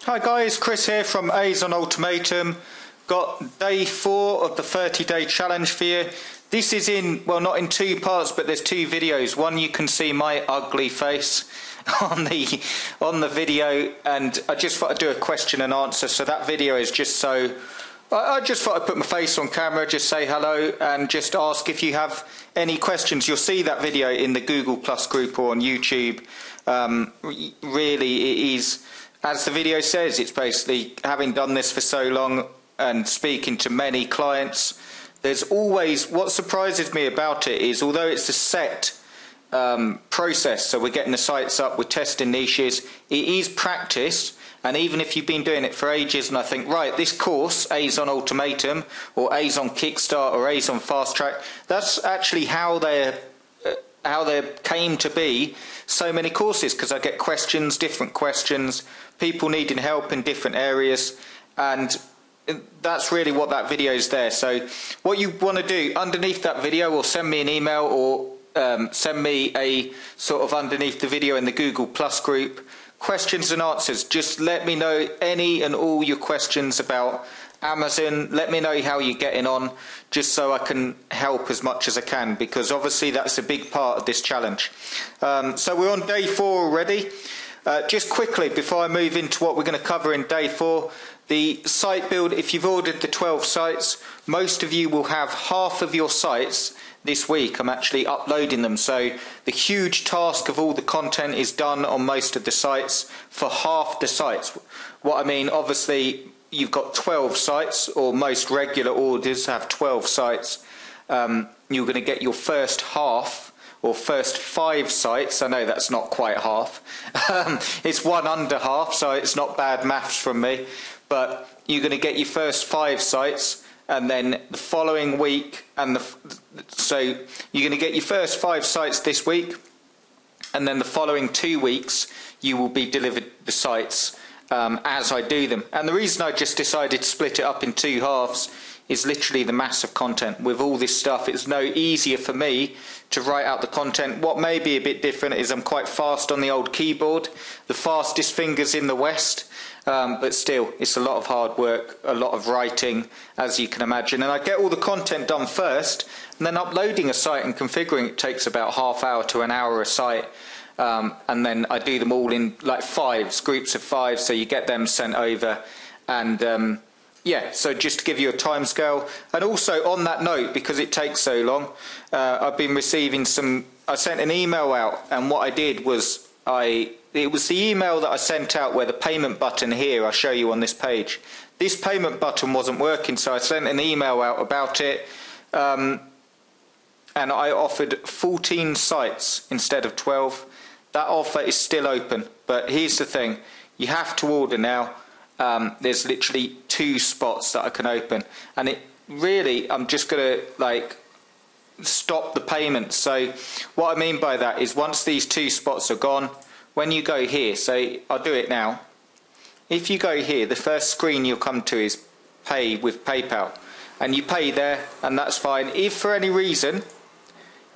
Hi guys, Chris here from Azon Ultimatum. Got day 4 of the 30-day challenge for you. This is in, well, not in 2 parts, but there's 2 videos. One, you can see my ugly face on the video, and I just thought I'd do a question and answer. So that video is just so I just thought I'd put my face on camera, just say hello and just ask if you have any questions. You'll see that video in the Google Plus group or on YouTube. Really, it is, as the video says, it's basically, having done this for so long and speaking to many clients, there's always, what surprises me about it is, although it's a set process, so we're getting the sites up, we're testing niches, it is practice. And even if you've been doing it for ages and I think, right, this course, Azon Ultimatum or Azon Kickstart or Azon Fast Track, that's actually how there came to be so many courses, because I get questions, different questions, people needing help in different areas, and that's really what that video is there. So what you want to do underneath that video, or send me an email, or send me a sort of underneath the video in the Google Plus group, questions and answers. Just let me know any and all your questions about Amazon. Let me know how you're getting on, just so I can help as much as I can, because obviously that's a big part of this challenge. So we're on day 4 already. Just quickly before I move into what we're going to cover in day 4, the site build. If you've ordered the 12 sites, most of you will have half of your sites this week. I'm actually uploading them, so the huge task of all the content is done on most of the sites for half the sites. What I mean, obviously you've got 12 sites, or most regular orders have 12 sites. You're going to get your first half, or first 5 sites. I know that's not quite half. It's 1 under half, so it's not bad maths from me. But you're going to get your first 5 sites, and then the following week, so you're going to get your first 5 sites this week, and then the following 2 weeks you will be delivered the sites as I do them. And the reason I just decided to split it up in 2 halves is literally the mass of content. With all this stuff, it's no easier for me to write out the content. What may be a bit different is I'm quite fast on the old keyboard, the fastest fingers in the West, but still, it's a lot of hard work, a lot of writing, as you can imagine. And I get all the content done first, and then uploading a site and configuring it takes about ½ hour to an hour a site. And then I do them all in like 5s, groups of 5, so you get them sent over. And yeah, so just to give you a time scale. And also on that note, because it takes so long, I've been receiving I sent an email out, and what I did was it was the email that I sent out where the payment button here, I'll show you on this page. This payment button wasn't working, so I sent an email out about it. And I offered 14 sites instead of 12. That offer is still open, but here's the thing. You have to order now. There's literally 2 spots that I can open. And it really, I'm just going to stop the payment. So what I mean by that is, once these 2 spots are gone, when you go here, so I'll do it now. If you go here, the first screen you'll come to is pay with PayPal, and you pay there, and that's fine. If for any reason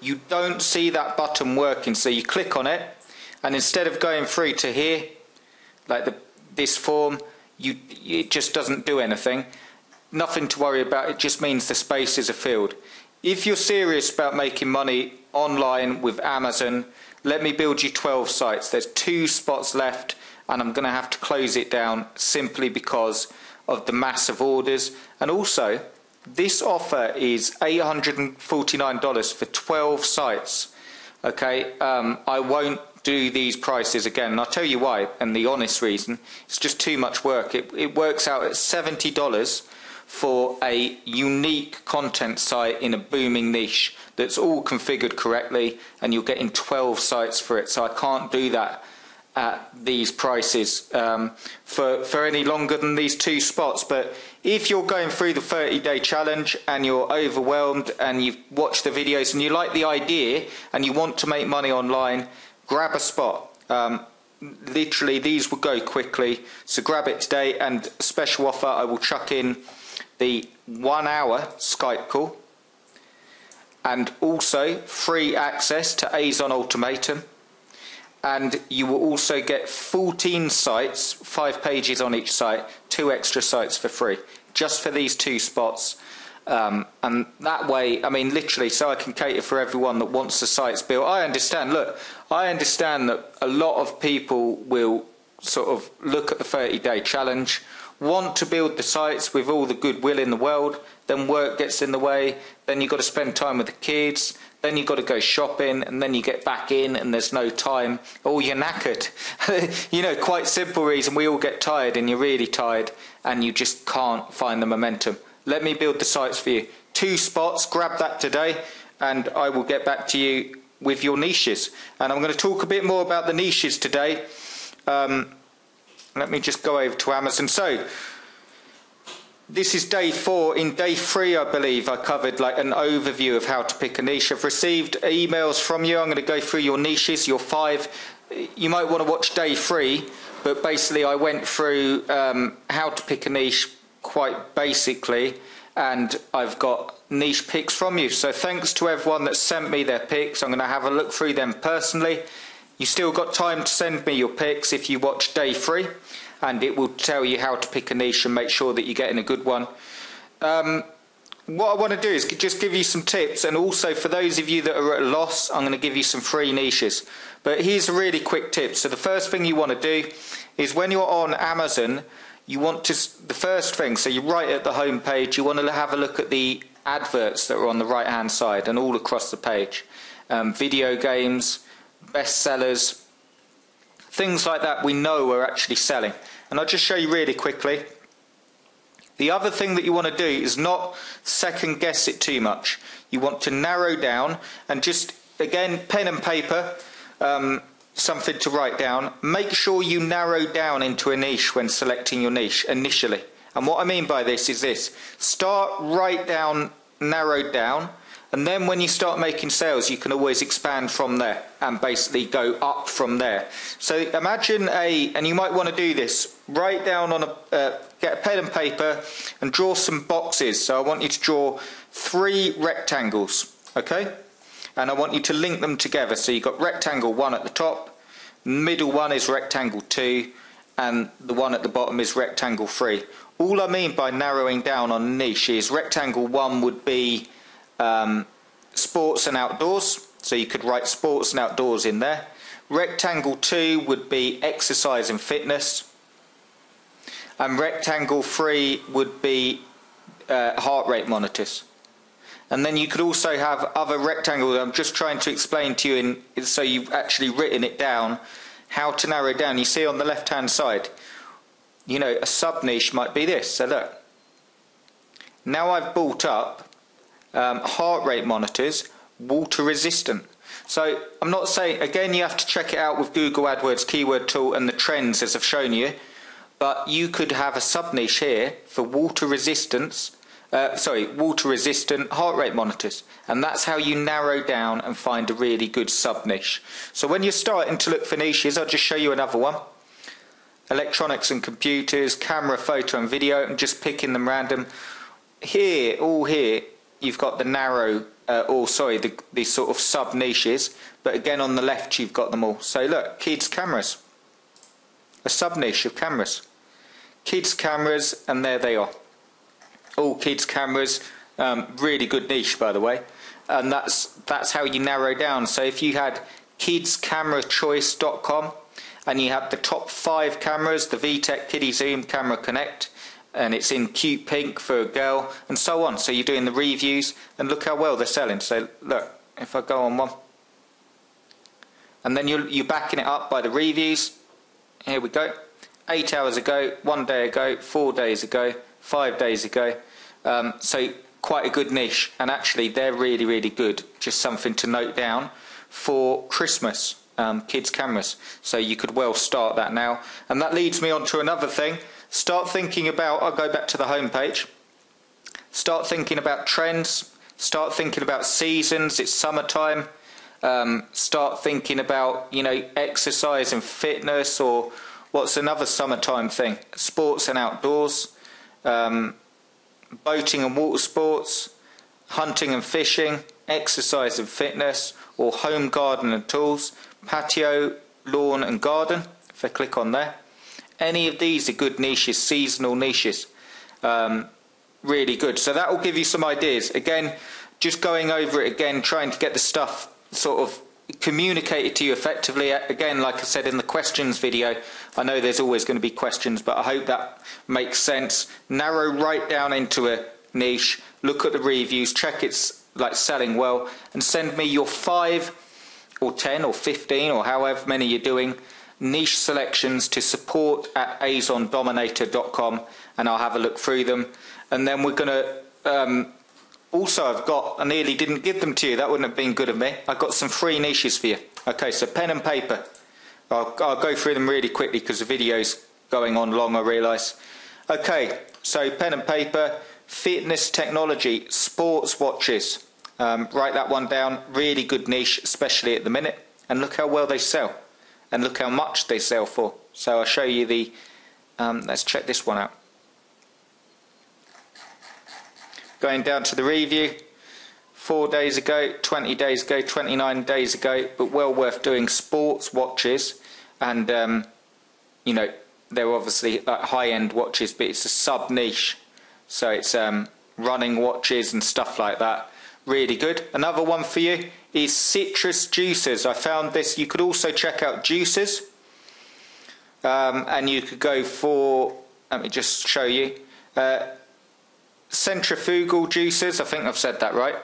you don't see that button working, so you click on it, and instead of going through to here, like this form, it just doesn't do anything. Nothing to worry about. It just means the spaces are filled. If you're serious about making money online with Amazon, let me build you 12 sites. There's 2 spots left, and I'm going to have to close it down simply because of the massive orders. And also, this offer is $849 for 12 sites. Okay, I won't do these prices again, and I'll tell you why, and the honest reason. It's just too much work. It works out at $70 for a unique content site in a booming niche that's all configured correctly, and you're getting 12 sites for it. So I can't do that at these prices for any longer than these 2 spots. But if you're going through the 30-day challenge and you're overwhelmed and you've watched the videos and you like the idea and you want to make money online, grab a spot. Literally, these will go quickly, so grab it today. And special offer, I will chuck in the 1-hour Skype call, and also free access to Azon Ultimatum, and you will also get 14 sites, 5 pages on each site, 2 extra sites for free, just for these 2 spots. And that way, I mean, literally, so I can cater for everyone that wants the sites built. I understand that a lot of people will sort of look at the 30-day challenge, want to build the sites with all the goodwill in the world, then work gets in the way, then you've got to spend time with the kids, then you've got to go shopping, and then you get back in and there's no time, or you're knackered. You know, quite simple reason, we all get tired, and you're really tired and you just can't find the momentum. Let me build the sites for you. 2 spots, grab that today, and I will get back to you with your niches. And I'm going to talk a bit more about the niches today. Let me just go over to Amazon. So this is day 4. In day 3, I believe, I covered like an overview of how to pick a niche. I've received emails from you. I'm going to go through your niches, your 5. You might want to watch day 3, but basically I went through how to pick a niche quite basically, and I've got niche picks from you. So thanks to everyone that sent me their picks. I'm going to have a look through them personally. You still got time to send me your picks if you watch day 3, and it will tell you how to pick a niche and make sure that you're getting a good one. What I want to do is just give you some tips, and also for those of you that are at a loss, I'm going to give you some free niches. But here's a really quick tip. So the first thing you want to do is, when you're on Amazon, you want to, the first thing, so you're right at the home page, you want to have a look at the adverts that are on the right hand side and all across the page. Video games, bestsellers, things like that we know are actually selling. And I'll just show you really quickly. The other thing that you want to do is not second guess it too much. You want to narrow down, and just, again, pen and paper, something to write down. Make sure you narrow down into a niche when selecting your niche initially. And what I mean by this is this: start right down, narrowed down, and then when you start making sales, you can always expand from there and basically go up from there. So imagine and you might want to do this, write down on get a pen and paper and draw some boxes. So I want you to draw 3 rectangles, okay? And I want you to link them together. So you've got rectangle 1 at the top, middle one is rectangle 2, and the one at the bottom is rectangle 3. All I mean by narrowing down on a niche is rectangle 1 would be sports and outdoors, so you could write sports and outdoors in there. Rectangle 2 would be exercise and fitness, and rectangle 3 would be heart rate monitors. And then you could also have other rectangles. I'm just trying to explain to you, so you've actually written it down, how to narrow it down. You see on the left hand side, you know, a sub niche might be this. So look, now I've brought up heart rate monitors, water resistant. So I'm not saying, again, you have to check it out with Google AdWords keyword tool and the trends as I've shown you, but you could have a sub niche here for water resistant heart rate monitors, and that's how you narrow down and find a really good sub niche. So when you're starting to look for niches, I'll just show you another one: electronics and computers, camera, photo and video. I'm just picking them random. Here, all here, you've got the narrow, the sort of sub niches, but again on the left you've got them all. So look, kids cameras, a sub niche of cameras, kids cameras, and there they are. All kids cameras, really good niche by the way, and that's how you narrow down. So if you had kidscamerachoice.com and you had the top 5 cameras, the VTech Kiddie Zoom Camera Connect, and it's in cute pink for a girl, and so on. So you're doing the reviews, and look how well they're selling. So look, if I go on one, and then you're backing it up by the reviews. Here we go: 8 hours ago, 1 day ago, 4 days ago, 5 days ago. So quite a good niche, and actually they're really, really good. Just something to note down for Christmas, kids cameras. So you could well start that now. And that leads me on to another thing. Start thinking about, I'll go back to the home page. Start thinking about trends. Start thinking about seasons. It's summertime. Start thinking about, you know, exercise and fitness, or what's another summertime thing? Sports and outdoors. Boating and water sports, hunting and fishing, exercise and fitness, or home garden and tools, patio lawn and garden. If I click on there, any of these are good niches, seasonal niches. Really good. So that will give you some ideas. Again, just going over it again, trying to get the stuff sort of communicated to you effectively. Again, like I said in the questions video, I know there's always going to be questions, but I hope that makes sense. Narrow right down into a niche, look at the reviews, check it's like selling well, and send me your 5 or 10 or 15 or however many you're doing niche selections to support@azondominator.com, and I'll have a look through them. And then we're going to also, I nearly didn't give them to you. That wouldn't have been good of me. I've got some free niches for you. Okay, so pen and paper. I'll go through them really quickly because the video's going on long, I realise. Okay, so pen and paper, fitness technology, sports watches. Write that one down. Really good niche, especially at the minute. And look how well they sell. And look how much they sell for. So I'll show you the... let's check this one out. Going down to the review, 4 days ago, 20 days ago, 29 days ago, but well worth doing. Sports watches, and you know, they're obviously like high-end watches, but it's a sub-niche, so it's running watches and stuff like that. Really good. Another one for you is citrus juices. I found this. You could also check out juices, and you could go for, let me just show you, centrifugal juices, I think I've said that right,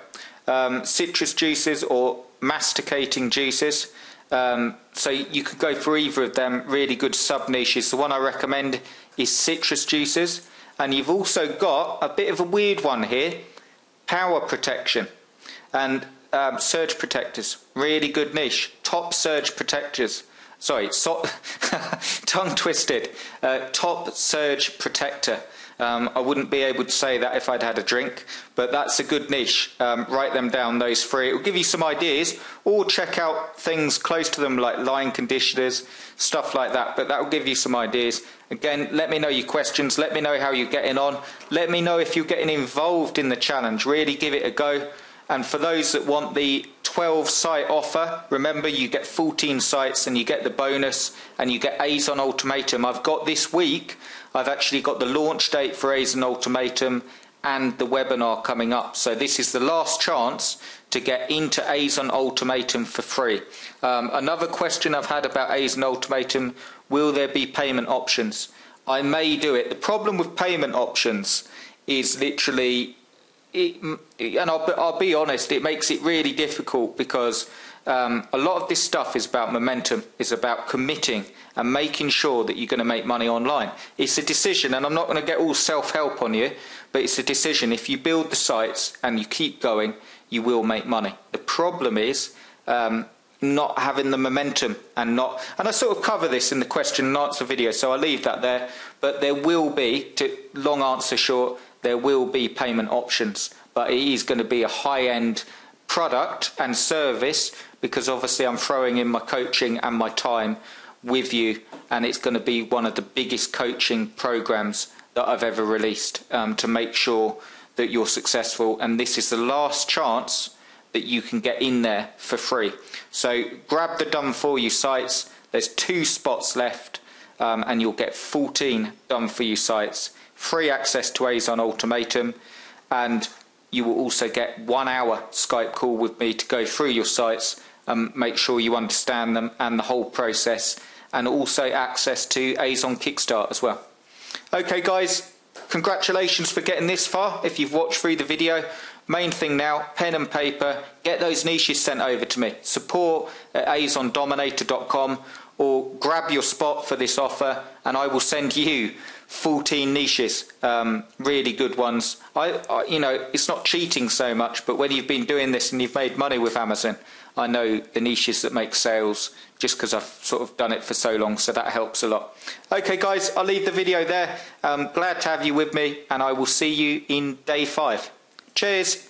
citrus juices or masticating juices. So you could go for either of them. Really good sub niches. The one I recommend is citrus juices, and you've also got a bit of a weird one here, power protection and surge protectors. Really good niche. Top surge protectors. Sorry, tongue twisted. Top surge protector. I wouldn't be able to say that if I'd had a drink, but that's a good niche. Write them down, those three. It will give you some ideas, or check out things close to them like line conditioners, stuff like that, but that will give you some ideas. Again, let me know your questions, let me know how you're getting on, let me know if you're getting involved in the challenge. Really give it a go. And for those that want the 12 site offer, remember you get 14 sites and you get the bonus and you get Azon Ultimatum. I've got this week, I've actually got the launch date for Azon Ultimatum and the webinar coming up. So this is the last chance to get into Azon Ultimatum for free. Another question I've had about Azon Ultimatum, will there be payment options? I may do it. The problem with payment options is literally, and I'll be honest, it makes it really difficult because a lot of this stuff is about momentum, is about committing and making sure that you're going to make money online. It's a decision, and I'm not going to get all self-help on you, but it's a decision. If you build the sites and you keep going, you will make money. The problem is not having the momentum and I sort of cover this in the question and answer video, so I'll leave that there. But there will be, to long answer short, there will be payment options, but it is going to be a high-end product and service because obviously I'm throwing in my coaching and my time with you, and it's going to be one of the biggest coaching programs that I've ever released to make sure that you're successful, and this is the last chance that you can get in there for free. So grab the done for you sites. There's 2 spots left, and you'll get 14 done for you sites, free access to Azon Ultimatum, and you will also get 1 hour Skype call with me to go through your sites and make sure you understand them and the whole process, and also access to Azon Kickstart as well. Okay guys, congratulations for getting this far. If you've watched through the video, main thing now, pen and paper, get those niches sent over to me. support@azondominator.com, or grab your spot for this offer and I will send you 14 niches, really good ones. You know, it's not cheating so much, but when you've been doing this and you've made money with Amazon, I know the niches that make sales just because I've sort of done it for so long, so that helps a lot. Okay guys, I'll leave the video there. Glad to have you with me, and I will see you in day 5. Cheers.